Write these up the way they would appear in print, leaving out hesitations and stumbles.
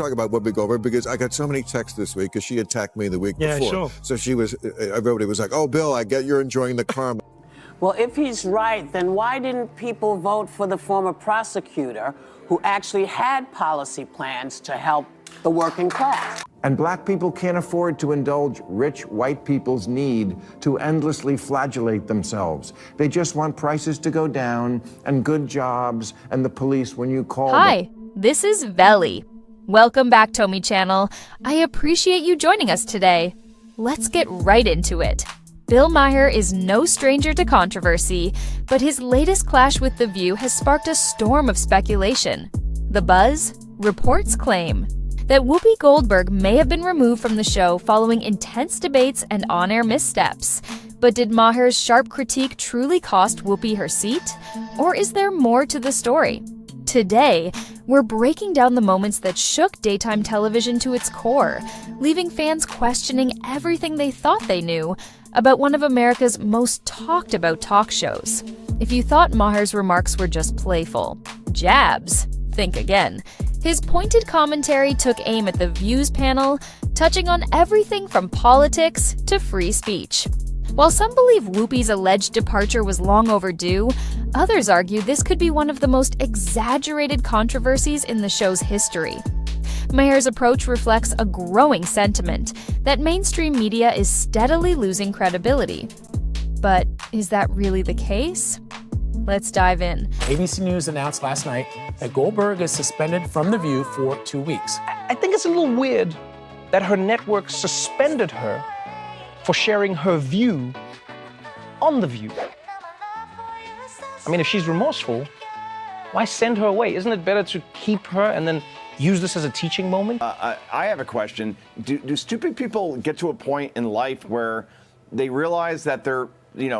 talk about Whoopi Goldberg because I got so many texts this week because she attacked me the week before. Sure. So everybody was like, "Oh, Bill, I get you're enjoying the karma." Well, if he's right, then why didn't people vote for the former prosecutor who actually had policy plans to help the working class? And black people can't afford to indulge rich white people's need to endlessly flagellate themselves. They just want prices to go down and good jobs and the police when you call Hi, them. this is Veli. Welcome back, Tomi Channel. I appreciate you joining us today. Let's get right into it. Bill Maher is no stranger to controversy, but his latest clash with TheView has sparked a storm of speculation. The buzz? Reports claim that Whoopi Goldberg may have been removed from the show following intense debates and on-air missteps. But did Maher's sharp critique truly cost Whoopi her seat? Or is there more to the story? Today, we're breaking down the moments that shook daytime television to its core, leaving fans questioning everything they thought they knew about one of America's most talked about talk shows. If you thought Maher's remarks were just playful jabs, think again. His pointed commentary took aim at TheView's panel, touching on everything from politics to free speech. While some believe Whoopi's alleged departure was long overdue, others argue this could be one of the most exaggerated controversies in the show's history. Maher's approach reflects a growing sentiment that mainstream media is steadily losing credibility. But is that really the case? Let's dive in. ABC News announced last night that Goldberg is suspended from TheView for 2 weeks. I think it's a little weird that her network suspended her for sharing her view on TheView. I mean, if she's remorseful, why send her away? Isn't it better to keep her and then use this as a teaching moment? I have a question. Do stupid people get to a point in life where they realize that they're,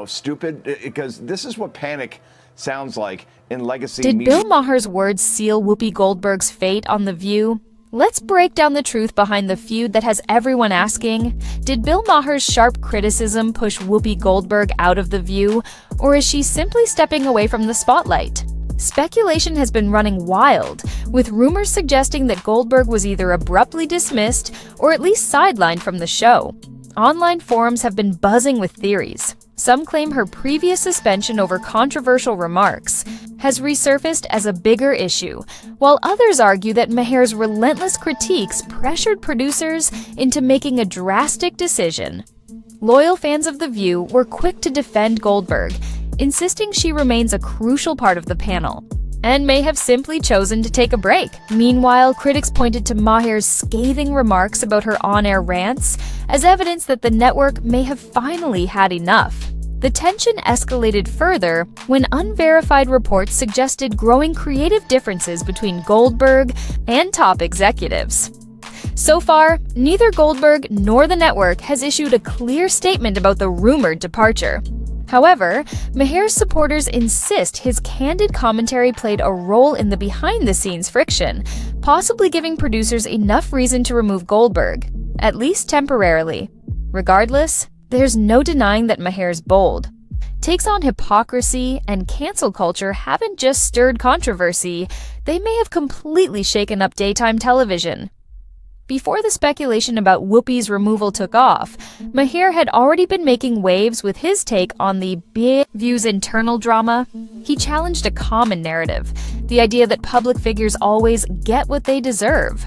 stupid? Because this is what panic sounds like in legacy Did media. Bill Maher's words seal Whoopi Goldberg's fate on TheView? Let's break down the truth behind the feud that has everyone asking. Did Bill Maher's sharp criticism push Whoopi Goldberg out of TheView, or is she simply stepping away from the spotlight? Speculation has been running wild, with rumors suggesting that Goldberg was either abruptly dismissed or at least sidelined from the show. Online forums have been buzzing with theories. Some claim her previous suspension over controversial remarks has resurfaced as a bigger issue, while others argue that Maher's relentless critiques pressured producers into making a drastic decision. Loyal fans of TheView were quick to defend Goldberg, insisting she remains a crucial part of the panel, and may have simply chosen to take a break. Meanwhile, critics pointed to Maher's scathing remarks about her on-air rants as evidence that the network may have finally had enough. The tension escalated further when unverified reports suggested growing creative differences between Goldberg and top executives. So far, neither Goldberg nor the network has issued a clear statement about the rumored departure. However, Maher's supporters insist his candid commentary played a role in the behind-the-scenes friction, possibly giving producers enough reason to remove Goldberg, at least temporarily. Regardless, there's no denying that Maher's bold takes on hypocrisy and cancel culture haven't just stirred controversy, they may have completely shaken up daytime television. Before the speculation about Whoopi's removal took off, Maher had already been making waves with his take on the View's internal drama. He challenged a common narrative, the idea that public figures always get what they deserve,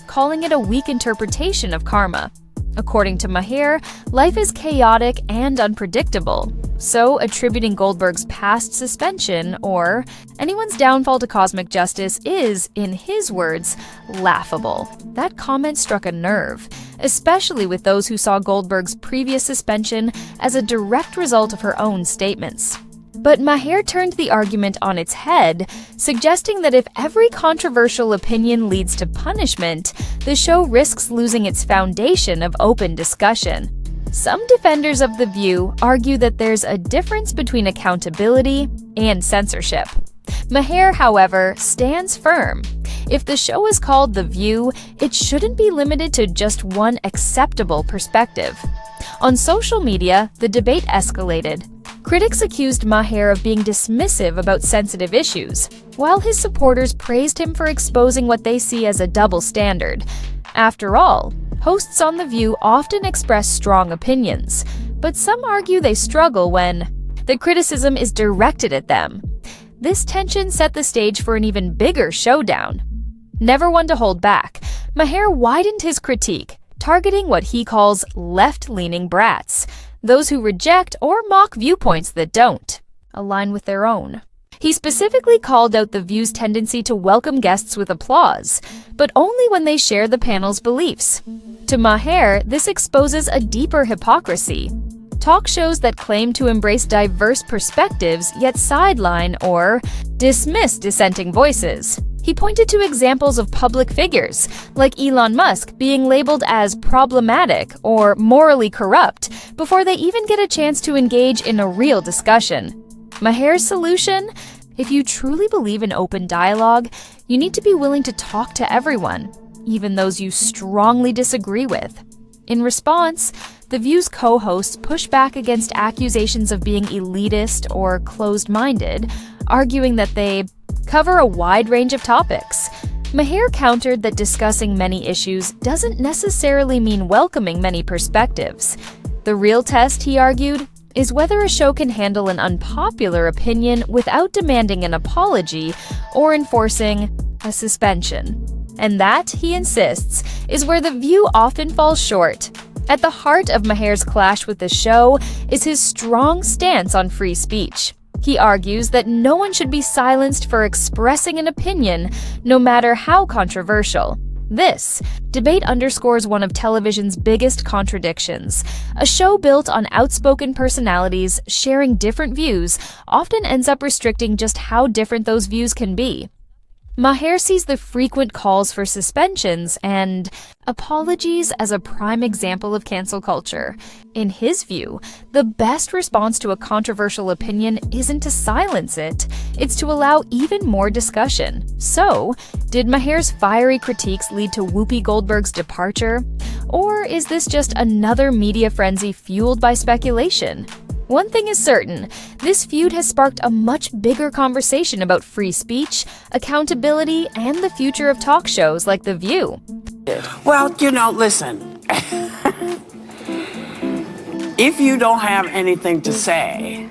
calling it a weak interpretation of karma. According to Maher, life is chaotic and unpredictable, so attributing Goldberg's past suspension or anyone's downfall to cosmic justice is, in his words, laughable. That comment struck a nerve, especially with those who saw Goldberg's previous suspension as a direct result of her own statements. But Maher turned the argument on its head, suggesting that if every controversial opinion leads to punishment, the show risks losing its foundation of open discussion. Some defenders of TheView argue that there's a difference between accountability and censorship. Maher, however, stands firm. If the show is called TheView, it shouldn't be limited to just one acceptable perspective. On social media, the debate escalated. Critics accused Maher of being dismissive about sensitive issues, while his supporters praised him for exposing what they see as a double standard. After all, hosts on The View often express strong opinions, but some argue they struggle when the criticism is directed at them. This tension set the stage for an even bigger showdown. Never one to hold back, Maher widened his critique, targeting what he calls left-leaning brats, those who reject or mock viewpoints that don't align with their own. He specifically called out The View's tendency to welcome guests with applause, but only when they share the panel's beliefs. To Maher, this exposes a deeper hypocrisy. Talk shows that claim to embrace diverse perspectives yet sideline or dismiss dissenting voices. He pointed to examples of public figures, like Elon Musk, being labeled as problematic or morally corrupt before they even get a chance to engage in a real discussion. Maher's solution? If you truly believe in open dialogue, you need to be willing to talk to everyone, even those you strongly disagree with. In response, The View's co-hosts push back against accusations of being elitist or closed-minded, arguing that they cover a wide range of topics. Maher countered that discussing many issues doesn't necessarily mean welcoming many perspectives. The real test, he argued, is whether a show can handle an unpopular opinion without demanding an apology or enforcing a suspension. And that, he insists, is where The View often falls short. At the heart of Maher's clash with the show is his strong stance on free speech. He argues that no one should be silenced for expressing an opinion, no matter how controversial. This debate underscores one of television's biggest contradictions. A show built on outspoken personalities sharing different views often ends up restricting just how different those views can be. Maher sees the frequent calls for suspensions and apologies as a prime example of cancel culture. In his view, the best response to a controversial opinion isn't to silence it, it's to allow even more discussion. So, did Maher's fiery critiques lead to Whoopi Goldberg's departure? Or is this just another media frenzy fueled by speculation? One thing is certain, this feud has sparked a much bigger conversation about free speech, accountability, and the future of talk shows like The View. Well, listen. If you don't have anything to say,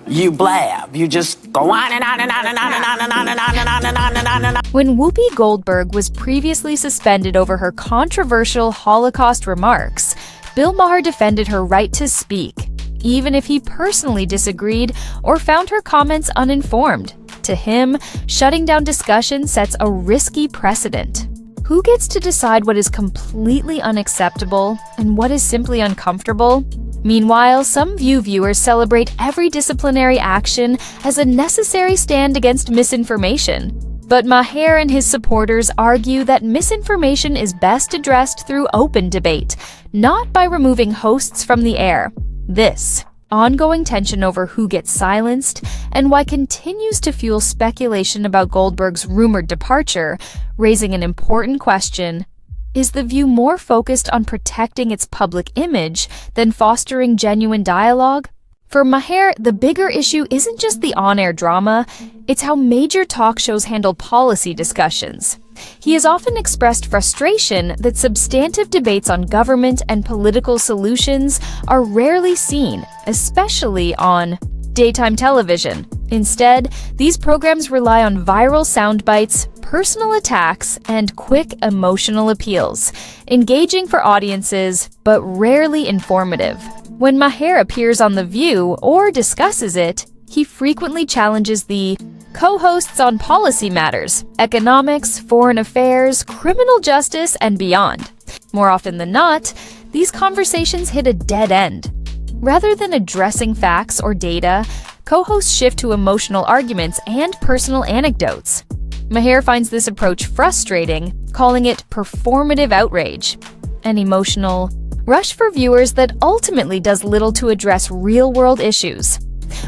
you blab. You just go on and on and on and on and on and on and on and on and on and on and on. When Whoopi Goldberg was previously suspended over her controversial Holocaust remarks, Bill Maher defended her right to speak, even if he personally disagreed or found her comments uninformed. To him, shutting down discussion sets a risky precedent. Who gets to decide what is completely unacceptable and what is simply uncomfortable? Meanwhile, some View viewers celebrate every disciplinary action as a necessary stand against misinformation. But Maher and his supporters argue that misinformation is best addressed through open debate, not by removing hosts from the air. This ongoing tension over who gets silenced and why continues to fuel speculation about Goldberg's rumored departure, raising an important question. Is The View more focused on protecting its public image than fostering genuine dialogue? For Maher, the bigger issue isn't just the on-air drama, it's how major talk shows handle policy discussions. He has often expressed frustration that substantive debates on government and political solutions are rarely seen, especially on daytime television. Instead, these programs rely on viral sound bites, personal attacks, and quick emotional appeals, engaging for audiences, but rarely informative. When Maher appears on The View or discusses it, he frequently challenges the co-hosts on policy matters, economics, foreign affairs, criminal justice, and beyond. More often than not, these conversations hit a dead end. Rather than addressing facts or data, co-hosts shift to emotional arguments and personal anecdotes. Maher finds this approach frustrating, calling it performative outrage, an emotional rush for viewers that ultimately does little to address real-world issues.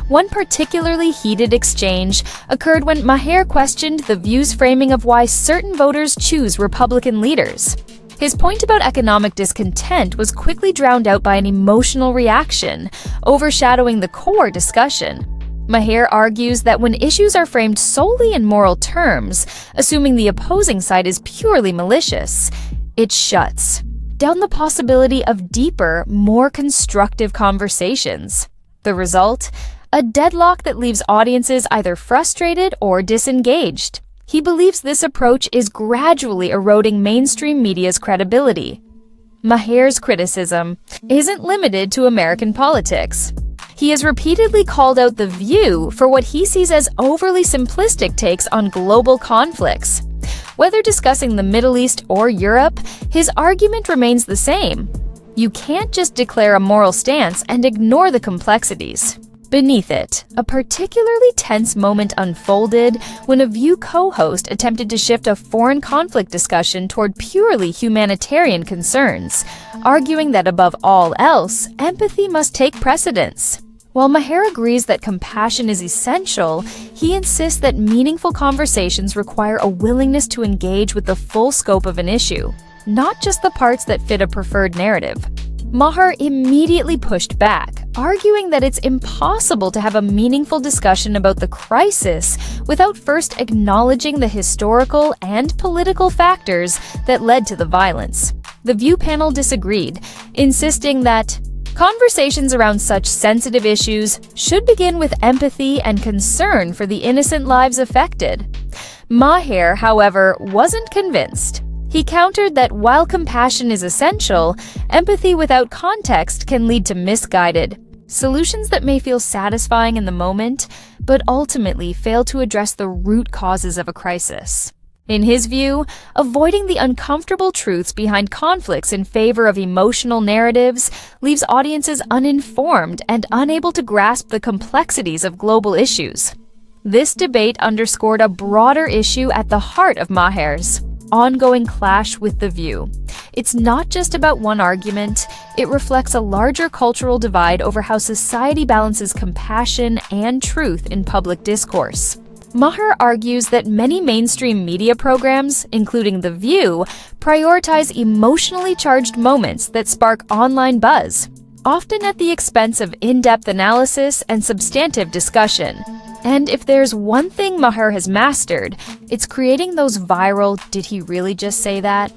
One particularly heated exchange occurred when Maher questioned The View's framing of why certain voters choose Republican leaders. His point about economic discontent was quickly drowned out by an emotional reaction, overshadowing the core discussion. Maher argues that when issues are framed solely in moral terms, assuming the opposing side is purely malicious, it shuts down the possibility of deeper, more constructive conversations. The result? A deadlock that leaves audiences either frustrated or disengaged. He believes this approach is gradually eroding mainstream media's credibility. Maher's criticism isn't limited to American politics. He has repeatedly called out TheView for what he sees as overly simplistic takes on global conflicts. Whether discussing the Middle East or Europe, his argument remains the same. You can't just declare a moral stance and ignore the complexities. Beneath it, a particularly tense moment unfolded when a View co-host attempted to shift a foreign conflict discussion toward purely humanitarian concerns, arguing that above all else, empathy must take precedence. While Maher agrees that compassion is essential, he insists that meaningful conversations require a willingness to engage with the full scope of an issue, not just the parts that fit a preferred narrative. Maher immediately pushed back, arguing that it's impossible to have a meaningful discussion about the crisis without first acknowledging the historical and political factors that led to the violence. The View panel disagreed, insisting that conversations around such sensitive issues should begin with empathy and concern for the innocent lives affected. Maher, however, wasn't convinced. He countered that while compassion is essential, empathy without context can lead to misguided solutions that may feel satisfying in the moment, but ultimately fail to address the root causes of a crisis. In his view, avoiding the uncomfortable truths behind conflicts in favor of emotional narratives leaves audiences uninformed and unable to grasp the complexities of global issues. This debate underscored a broader issue at the heart of Maher's ongoing clash with TheView. It's not just about one argument, it reflects a larger cultural divide over how society balances compassion and truth in public discourse. Maher argues that many mainstream media programs, including TheView, prioritize emotionally charged moments that spark online buzz, often at the expense of in-depth analysis and substantive discussion. And if there's one thing Maher has mastered, it's creating those viral "did he really just say that?"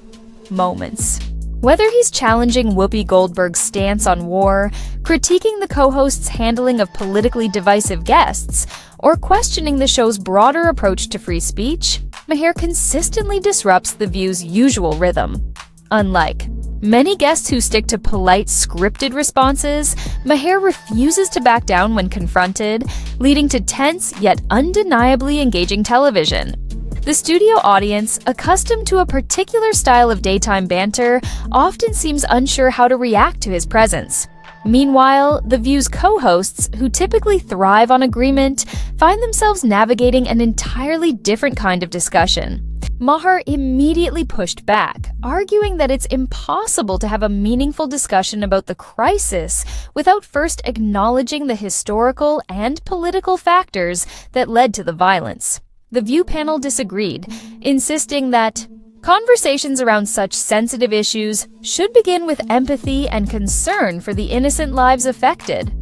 moments. Whether he's challenging Whoopi Goldberg's stance on war, critiquing the co-host's handling of politically divisive guests, or questioning the show's broader approach to free speech, Maher consistently disrupts TheView's usual rhythm. Unlike many guests who stick to polite, scripted responses, Maher refuses to back down when confronted, leading to tense yet undeniably engaging television. The studio audience, accustomed to a particular style of daytime banter, often seems unsure how to react to his presence. Meanwhile, TheView's co-hosts, who typically thrive on agreement, find themselves navigating an entirely different kind of discussion. Maher immediately pushed back, arguing that it's impossible to have a meaningful discussion about the crisis without first acknowledging the historical and political factors that led to the violence. The View panel disagreed, insisting that conversations around such sensitive issues should begin with empathy and concern for the innocent lives affected.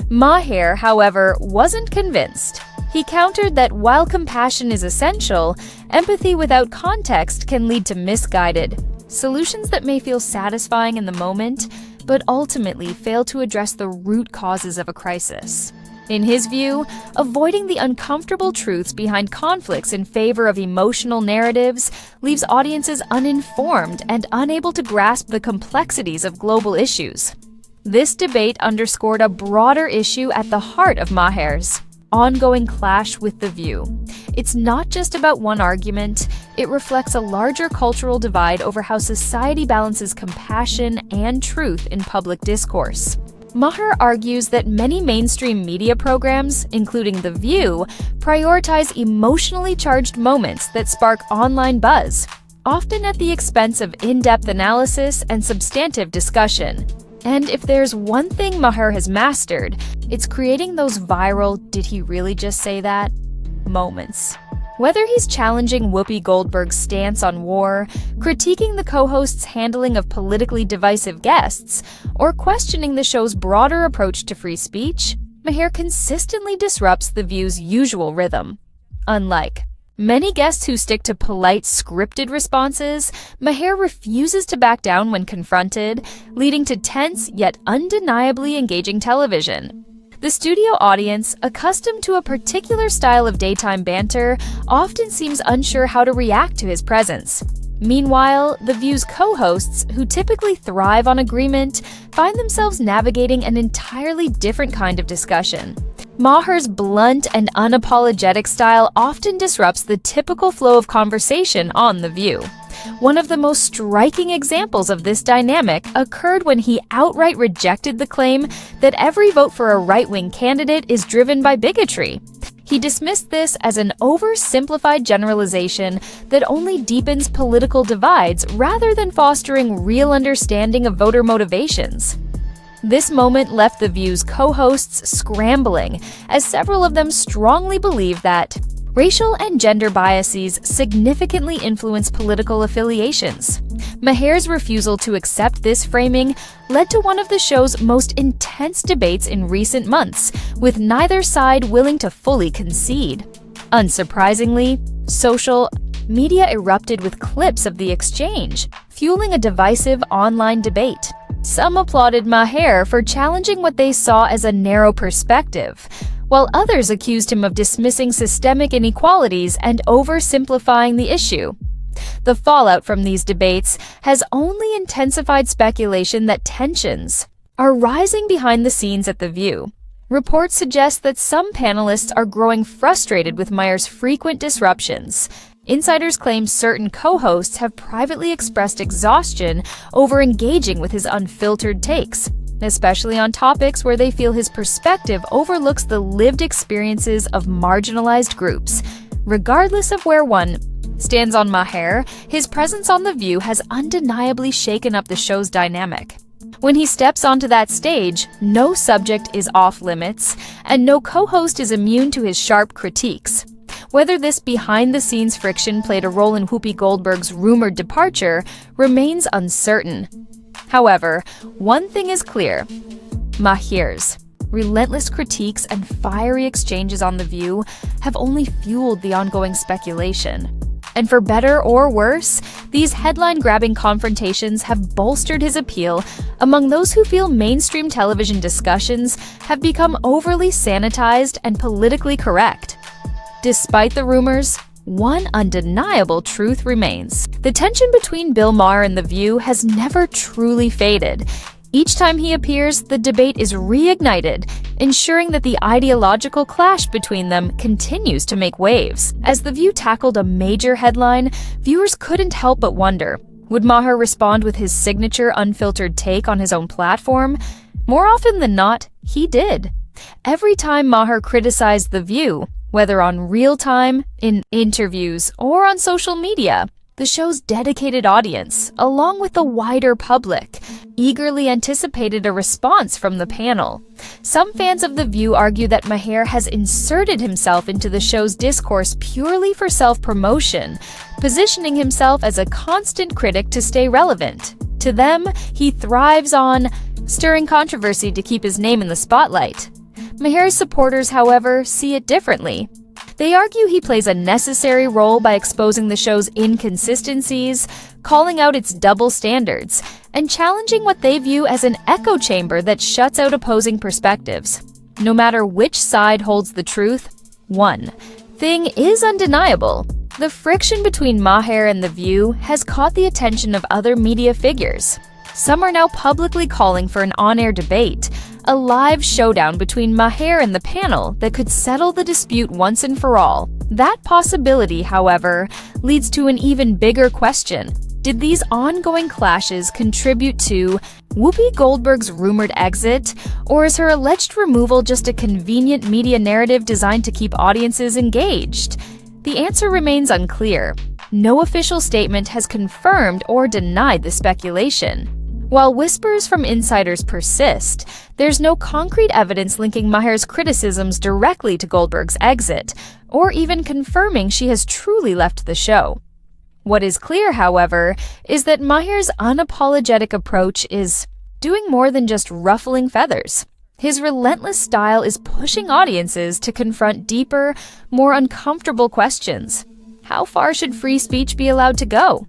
Maher, however, wasn't convinced. He countered that while compassion is essential, empathy without context can lead to misguided solutions that may feel satisfying in the moment, but ultimately fail to address the root causes of a crisis. In his view, avoiding the uncomfortable truths behind conflicts in favor of emotional narratives leaves audiences uninformed and unable to grasp the complexities of global issues. This debate underscored a broader issue at the heart of Maher's ongoing clash with TheView. It's not just about one argument, it reflects a larger cultural divide over how society balances compassion and truth in public discourse. Maher argues that many mainstream media programs, including TheView, prioritize emotionally charged moments that spark online buzz, often at the expense of in-depth analysis and substantive discussion. And if there's one thing Maher has mastered, it's creating those viral "did he really just say that?" moments. Whether he's challenging Whoopi Goldberg's stance on war, critiquing the co-host's handling of politically divisive guests, or questioning the show's broader approach to free speech, Maher consistently disrupts The View's usual rhythm. Unlike many guests who stick to polite, scripted responses, Maher refuses to back down when confronted, leading to tense yet undeniably engaging television. The studio audience, accustomed to a particular style of daytime banter, often seems unsure how to react to his presence. Meanwhile, The View's co-hosts, who typically thrive on agreement, find themselves navigating an entirely different kind of discussion. Maher's blunt and unapologetic style often disrupts the typical flow of conversation on The View. One of the most striking examples of this dynamic occurred when he outright rejected the claim that every vote for a right-wing candidate is driven by bigotry. He dismissed this as an oversimplified generalization that only deepens political divides rather than fostering real understanding of voter motivations. This moment left The View's co-hosts scrambling, as several of them strongly believe that racial and gender biases significantly influence political affiliations. Maher's refusal to accept this framing led to one of the show's most intense debates in recent months, with neither side willing to fully concede. Unsurprisingly, social media erupted with clips of the exchange, fueling a divisive online debate. Some applauded Maher for challenging what they saw as a narrow perspective, while others accused him of dismissing systemic inequalities and oversimplifying the issue. The fallout from these debates has only intensified speculation that tensions are rising behind the scenes at The View. Reports suggest that some panelists are growing frustrated with Maher's frequent disruptions. Insiders claim certain co-hosts have privately expressed exhaustion over engaging with his unfiltered takes, especially on topics where they feel his perspective overlooks the lived experiences of marginalized groups. Regardless of where one stands on Maher, his presence on The View has undeniably shaken up the show's dynamic. When he steps onto that stage, no subject is off limits, and no co-host is immune to his sharp critiques. Whether this behind-the-scenes friction played a role in Whoopi Goldberg's rumored departure remains uncertain. However, one thing is clear: Maher's relentless critiques and fiery exchanges on The View have only fueled the ongoing speculation. And for better or worse, these headline-grabbing confrontations have bolstered his appeal among those who feel mainstream television discussions have become overly sanitized and politically correct. Despite the rumors, one undeniable truth remains. The tension between Bill Maher and The View has never truly faded. Each time he appears, the debate is reignited, ensuring that the ideological clash between them continues to make waves. As The View tackled a major headline, viewers couldn't help but wonder, would Maher respond with his signature unfiltered take on his own platform? More often than not, he did. Every time Maher criticized The View, whether on real time, in interviews, or on social media, the show's dedicated audience, along with the wider public, eagerly anticipated a response from the panel. Some fans of The View argue that Maher has inserted himself into the show's discourse purely for self-promotion, positioning himself as a constant critic to stay relevant. To them, he thrives on stirring controversy to keep his name in the spotlight. Maher's supporters, however, see it differently. They argue he plays a necessary role by exposing the show's inconsistencies, calling out its double standards, and challenging what they view as an echo chamber that shuts out opposing perspectives. No matter which side holds the truth, one thing is undeniable: the friction between Maher and The View has caught the attention of other media figures. Some are now publicly calling for an on-air debate, a live showdown between Maher and the panel that could settle the dispute once and for all. That possibility, however, leads to an even bigger question. Did these ongoing clashes contribute to Whoopi Goldberg's rumored exit, or is her alleged removal just a convenient media narrative designed to keep audiences engaged? The answer remains unclear. No official statement has confirmed or denied the speculation. While whispers from insiders persist, there's no concrete evidence linking Maher's criticisms directly to Goldberg's exit, or even confirming she has truly left the show. What is clear, however, is that Maher's unapologetic approach is doing more than just ruffling feathers. His relentless style is pushing audiences to confront deeper, more uncomfortable questions. How far should free speech be allowed to go?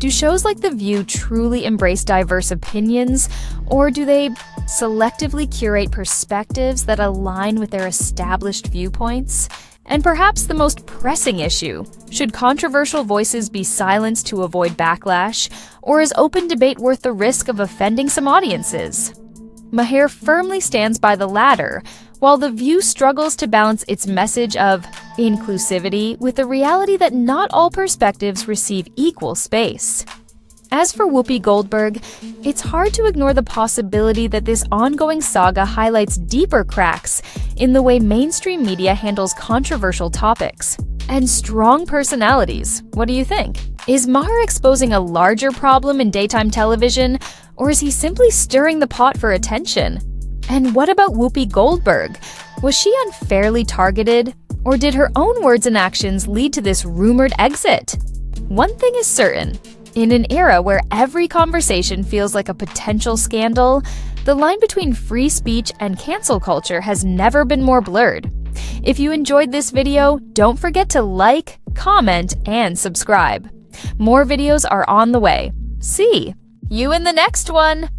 Do shows like TheView truly embrace diverse opinions, or do they selectively curate perspectives that align with their established viewpoints? And perhaps the most pressing issue, should controversial voices be silenced to avoid backlash, or is open debate worth the risk of offending some audiences? Maher firmly stands by the latter, while TheView struggles to balance its message of inclusivity with the reality that not all perspectives receive equal space. As for Whoopi Goldberg, it's hard to ignore the possibility that this ongoing saga highlights deeper cracks in the way mainstream media handles controversial topics. And strong personalities, what do you think? Is Maher exposing a larger problem in daytime television, or is he simply stirring the pot for attention? And what about Whoopi Goldberg? Was she unfairly targeted, or did her own words and actions lead to this rumored exit? One thing is certain. In an era where every conversation feels like a potential scandal, the line between free speech and cancel culture has never been more blurred. If you enjoyed this video, don't forget to like, comment, and subscribe. More videos are on the way. See you in the next one!